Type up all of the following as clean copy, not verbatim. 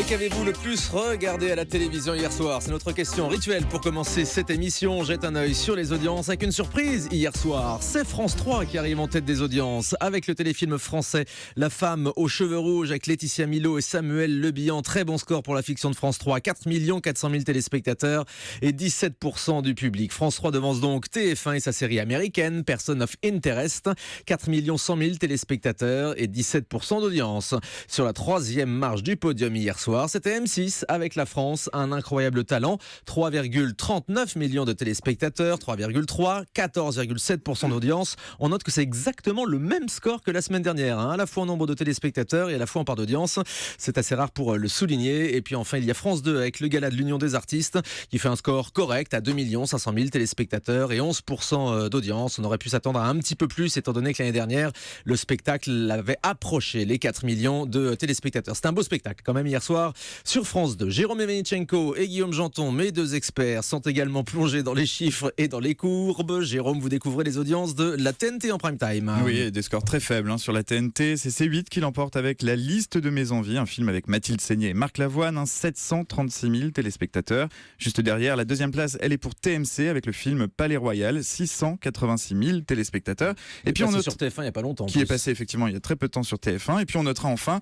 Et qu'avez-vous le plus regardé à la télévision hier soir? C'est notre question rituelle pour commencer cette émission. On jette un œil sur les audiences avec une surprise hier soir. C'est France 3 qui arrive en tête des audiences avec le téléfilm français La femme aux cheveux rouges avec Laetitia Milot et Samuel Le Bihan. Très bon score pour la fiction de France 3. 4 400 000 téléspectateurs et 17% du public. France 3 devance donc TF1 et sa série américaine Person of Interest. 4 100 000 téléspectateurs et 17% d'audience. Sur la troisième marche du podium hier soir, c'était M6 avec La France, un incroyable talent. 3,39 millions de téléspectateurs, 3,3, 14,7% d'audience. On note que c'est exactement le même score que la semaine dernière, à la fois en nombre de téléspectateurs et à la fois en part d'audience. C'est assez rare pour le souligner. Et puis enfin, il y a France 2 avec le gala de l'Union des artistes qui fait un score correct à 2 500 000 téléspectateurs et 11% d'audience. On aurait pu s'attendre à un petit peu plus étant donné que l'année dernière, le spectacle avait approché les 4 millions de téléspectateurs. C'était un beau spectacle quand même hier soir sur France 2. Jérôme Evenichenko et Guillaume Janton, mes deux experts, sont également plongés dans les chiffres et dans les courbes. Jérôme, vous découvrez les audiences de la TNT en prime time. Oui, des scores très faibles sur la TNT. C'est C8 qui l'emporte avec La liste de mes envies, un film avec Mathilde Seigné et Marc Lavoine, 736 000 téléspectateurs. Juste derrière, la deuxième place, elle est pour TMC avec le film Palais Royal, 686 000 téléspectateurs. Et puis on note sur TF1 il n'y a pas longtemps. Qui est passé effectivement il y a très peu de temps sur TF1. Et puis on notera enfin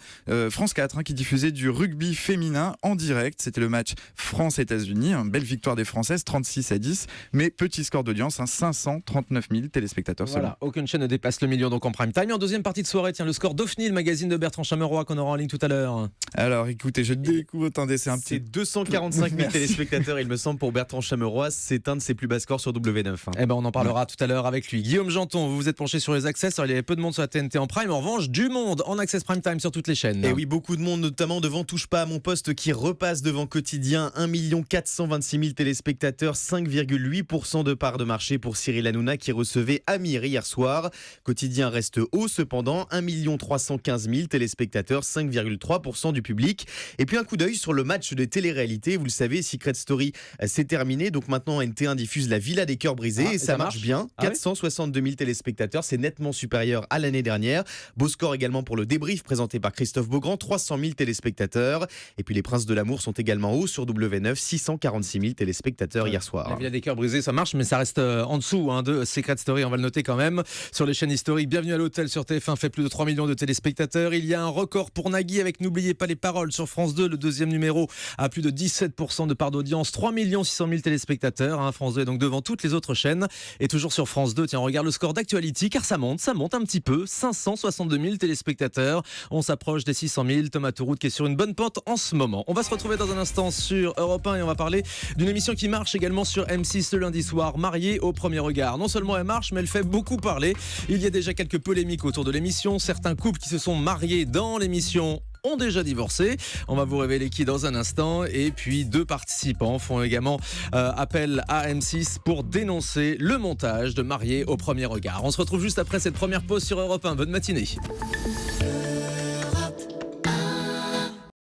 France 4 qui diffusait du rugby féminin en direct. C'était le match France-États-Unis. Une belle victoire des Françaises, 36-10. Mais petit score d'audience, 539 000 téléspectateurs seulement. Voilà, aucune chaîne ne dépasse le million donc en prime time. Et en deuxième partie de soirée, tiens, le score d'OFNI, le magazine de Bertrand Chameroy qu'on aura en ligne tout à l'heure. Alors écoutez, je découvre, attendez, c'est 245 000 téléspectateurs, il me semble, pour Bertrand Chameroy. C'est un de ses plus bas scores sur W9. Eh ben, on en parlera tout à l'heure avec lui. Guillaume Janton, vous vous êtes penché sur les access. Alors, il y avait peu de monde sur la TNT en prime. En revanche, du monde en access prime time sur toutes les chaînes. Et oui, beaucoup de monde, notamment devant Touche pas à mon poste qui repasse devant Quotidien. 1 426 000 téléspectateurs, 5,8% de part de marché pour Cyril Hanouna qui recevait Amir hier soir. Quotidien reste haut cependant, 1 315 000 téléspectateurs, 5,3% du public. Et puis un coup d'œil sur le match de télé-réalité. Vous le savez, Secret Story c'est terminé. Donc maintenant NT1 diffuse La Villa des Cœurs Brisés et ça marche bien. 462 000 téléspectateurs, c'est nettement supérieur à l'année dernière. Beau score également pour le débrief présenté par Christophe Beaugrand, 300 000 téléspectateurs. Et puis les Princes de l'amour sont également hauts sur W9, 646 000 téléspectateurs hier soir. La Villa des Cœurs Brisés, ça marche, mais ça reste en dessous de Secret Story, on va le noter quand même. Sur les chaînes historiques, Bienvenue à l'hôtel sur TF1 fait plus de 3 millions de téléspectateurs. Il y a un record pour Nagui avec N'oubliez pas les paroles sur France 2, le deuxième numéro à plus de 17% de part d'audience, 3 600 000 téléspectateurs. France 2 est donc devant toutes les autres chaînes. Et toujours sur France 2, tiens, on regarde le score d'Actuality car ça monte un petit peu, 562 000 téléspectateurs. On s'approche des 600 000. Thomas Touroud qui est sur une bonne pente en ce moment. On va se retrouver dans un instant sur Europe 1 et on va parler d'une émission qui marche également sur M6 le lundi soir, Mariée au premier regard. Non seulement elle marche, mais elle fait beaucoup parler. Il y a déjà quelques polémiques autour de l'émission. Certains couples qui se sont mariés dans l'émission ont déjà divorcé. On va vous révéler qui dans un instant. Et puis 2 participants font également appel à M6 pour dénoncer le montage de Mariés au premier regard. On se retrouve juste après cette première pause sur Europe 1. Bonne matinée.